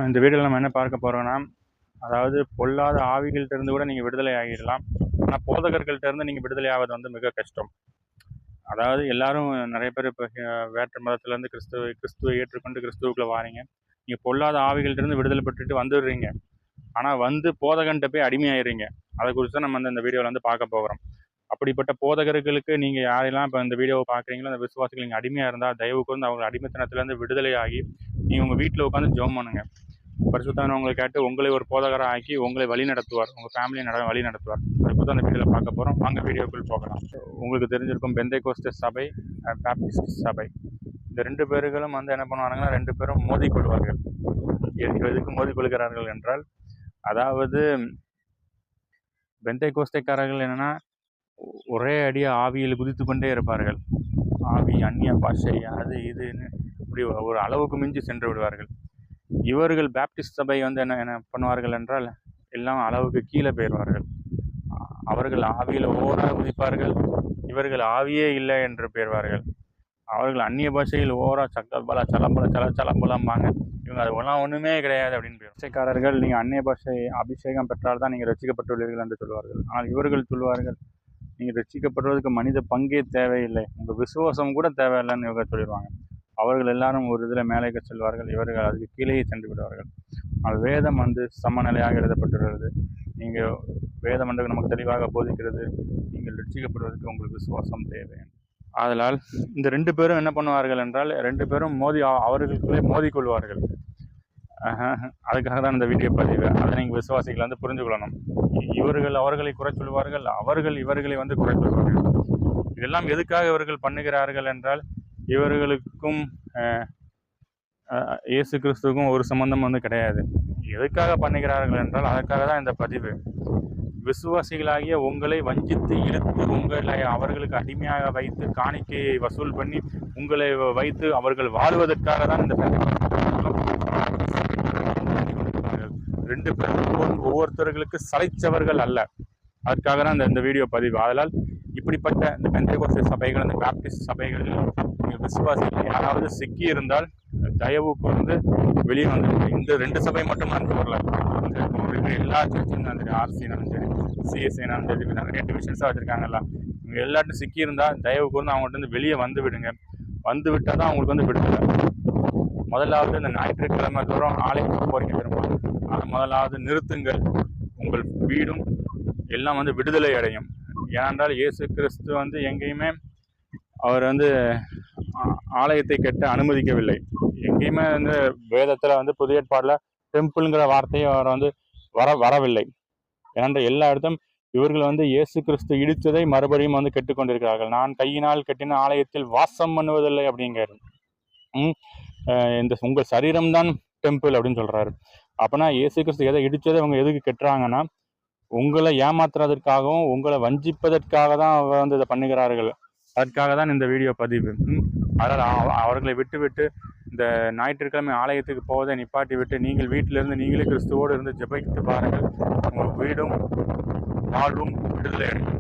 இந்த வீடியோவில் நம்ம என்ன பார்க்க போகிறோம்னா, அதாவது பொல்லாத ஆவிகள்ட்ட இருந்து கூட நீங்கள் விடுதலை ஆகிடலாம். ஆனால் போதகர்கள்ட்ட இருந்து நீங்கள் விடுதலை ஆவது வந்து மிக கஷ்டம். அதாவது எல்லாரும் நிறைய பேர் இப்போ வேற்று மதத்துலேருந்து கிறிஸ்துவை ஏற்றுக்கொண்டு கிறிஸ்துவுக்குள்ளே வாரீங்க. நீங்கள் பொல்லாத ஆவிகள்ட்ட இருந்து விடுதலை பெற்றுட்டு வந்துடுறீங்க. ஆனால் வந்து போதகன்ட்ட போய் அடிமையாயிடுறீங்க. அதை குறித்து தான் நம்ம இந்த வீடியோவில் வந்து பார்க்க போகிறோம். அப்படிப்பட்ட போதகர்களுக்கு நீங்கள் யாரெல்லாம் இப்போ இந்த வீடியோவை பார்க்குறீங்களோ, அந்த விசுவாசிகள் நீங்கள் அடிமையாக இருந்தால் தயவு கூர்ந்து அவங்க அடிமைத்தனத்துலேருந்து விடுதலை ஆகி நீங்கள் உங்கள் வீட்டில் உட்காந்து ஜெபம் பண்ணுங்க. பரிசுத்தவான் உங்களை கேட்டு உங்களை ஒரு போதகராக ஆக்கி உங்களை வழி நடத்துவார். உங்கள் ஃபேமிலியை வழி நடத்துவார். அதை பற்றி அந்த வீடியோவில் பார்க்க போகிறோம். வாங்க வீடியோக்குள் போகலாம். உங்களுக்கு தெரிஞ்சிருக்கும் பெந்தேகோஸ்தே சபை, பாப்டிஸ்ட் சபை. இந்த ரெண்டு பேர்களும் வந்து என்ன பண்ணுவாங்கன்னா, ரெண்டு பேரும் மோதிக்கொள்வார்கள். எதுக்கு மோதிக்கொள்கிறார்கள் என்றால், அதாவது பெந்தேகோஸ்தேக்காரர்கள் என்னென்னா ஒரே அடியாக ஆவியில் குதித்து கொண்டே இருப்பார்கள். ஆவி, அந்நிய பாஷை, அது இதுன்னு இப்படி ஒரு அளவுக்கு மிஞ்சி சென்று விடுவார்கள். இவர்கள் பாப்டிஸ்ட் சபை வந்து என்ன பண்ணுவார்கள் என்றால், எல்லாம் அளவுக்கு கீழே போயிடுவார்கள். அவர்கள் ஆவியில் ஓராக குதிப்பார்கள், இவர்கள் ஆவியே இல்லை என்று போயிடுவார்கள். அவர்கள் அந்நிய பாஷையில் ஓரா சக்கல்பலா சலம்பலம்பாங்க. இவங்க அதெல்லாம் ஒன்றுமே கிடையாது அப்படின்னு பாஷைக்காரர்கள், நீங்கள் அந்நிய பாஷை அபிஷேகம் பெற்றால் தான் நீங்கள் ரசிக்கப்பட்டுள்ளீர்கள் என்று சொல்வார்கள். ஆனால் இவர்கள் சொல்வார்கள், நீங்கள் ரசிக்கப்படுவதற்கு மனித பங்கே தேவையில்லை, உங்கள் விசுவாசம் கூட தேவையில்லைன்னு இவங்க சொல்லிடுவாங்க. அவர்கள் எல்லாரும் ஒரு இதில் மேலேக்கு செல்வார்கள், இவர்கள் அதுக்கு கீழேயே சென்று விடுவார்கள். ஆனால் வேதம் வந்து சமநிலையாக எழுதப்பட்டுள்ளது. நீங்கள் வேதம் வந்து நமக்கு தெளிவாக போதிக்கிறது, நீங்கள் ரட்சிக்கப்படுவதற்கு உங்களுக்கு விசுவாசம் தேவை. ஆதலால் இந்த ரெண்டு பேரும் என்ன பண்ணுவார்கள் என்றால், ரெண்டு பேரும் அவர்களுக்குள்ளே மோதிக்கொள்வார்கள். அதுக்காக தான் இந்த வீடியோ பதிவு. அதை நீங்கள் விசுவாசிகளை வந்து புரிந்து கொள்ளணும். இவர்கள் அவர்களை குறை சொல்வார்கள், அவர்கள் இவர்களை வந்து குறை சொல்வார்கள். இதெல்லாம் எதுக்காக இவர்கள் பண்ணுகிறார்கள் என்றால், இவர்களுக்கும் இயேசு கிறிஸ்துவுக்கும் ஒரு சம்பந்தம் வந்து கிடையாது. எதுக்காக பண்ணுகிறார்கள் என்றால், அதற்காக தான் இந்த பதிவு. விசுவாசிகளாகிய உங்களை வஞ்சித்து இழுத்து உங்களை அவர்களுக்கு அடிமையாக வைத்து காணிக்கையை வசூல் பண்ணி உங்களை வைத்து அவர்கள் வாழ்வதற்காக தான் இந்த ரெண்டு பேரும் ஒவ்வொருத்தர்களுக்கு சளைச்சவர்கள் அல்ல. அதற்காக தான் இந்த வீடியோ பதிவு. அதனால் இப்படிப்பட்ட இந்த பெந்தேகோஸ்தே சபைகள், இந்த பாப்டிஸ்ட் சபைகளில் விசுவாசிகள் யாராவது சிக்கி இருந்தால் தயவு கூர்ந்து வெளியே வந்துருக்கு. இந்த ரெண்டு சபை மட்டும் நான் வரல, எல்லா சர்ச்சும் சரி, ஆர்சினாலும் சரி, சிஎஸ்ஐனாலும் சரி, நிறைய டிவிஷன்ஸாக வச்சுருக்காங்கல்ல, இவங்க எல்லாட்டும் சிக்கி இருந்தால் தயவு கூர்ந்து அவங்கள்ட்ட வந்து வெளியே வந்து விடுங்க. வந்து விட்டால் தான் அவங்களுக்கு வந்து விடுதலை. முதலாவது இந்த ஞாயிற்றுக்கிழமை தூரம் ஆலயத்துக்கு போறீங்க திரும்ப, அதை முதலாவது நிறுத்துங்கள். உங்கள் வீடும் எல்லாம் வந்து விடுதலை அடையும். ஏனென்றால் இயேசு கிறிஸ்து வந்து எங்கேயுமே அவர் வந்து ஆலயத்தை கட்ட அனுமதிக்கவில்லை. எங்கேயுமே வந்து வேதத்தில் வந்து புதிய ஏற்பாடில் டெம்பிள்ங்கிற வார்த்தையை அவர் வந்து வரவில்லை. ஏனென்ற எல்லா இடத்தும் இவர்கள் வந்து இயேசு கிறிஸ்து இடித்ததை மறுபடியும் வந்து கெட்டுக்கொண்டிருக்கிறார்கள். நான் கையினால் கட்டின ஆலயத்தில் வாசம் பண்ணுவதில்லை அப்படிங்கிறாரு. இந்த உங்கள் சரீரம்தான் டெம்பிள் அப்படின்னு சொல்றாரு. அப்போனா இயேசு கிறிஸ்து எதை இடித்ததை அவங்க எதுக்கு கெட்டுறாங்கன்னா, உங்களை ஏமாத்துறதற்காகவும் உங்களை வஞ்சிப்பதற்காக தான் அவர் வந்து இதை பண்ணுகிறார்கள். அதற்காக தான் இந்த வீடியோ பதிவு. அதனால் அவர்களை விட்டு இந்த ஞாயிற்றுக்கிழமை ஆலயத்துக்கு போவதை நிப்பாட்டி விட்டு நீங்கள் வீட்டிலிருந்து நீங்களே கிறிஸ்துவோடு இருந்து ஜெபித்து பாருங்கள். உங்கள் வீடும் வாழ்வும் விடுதலை அடையும்.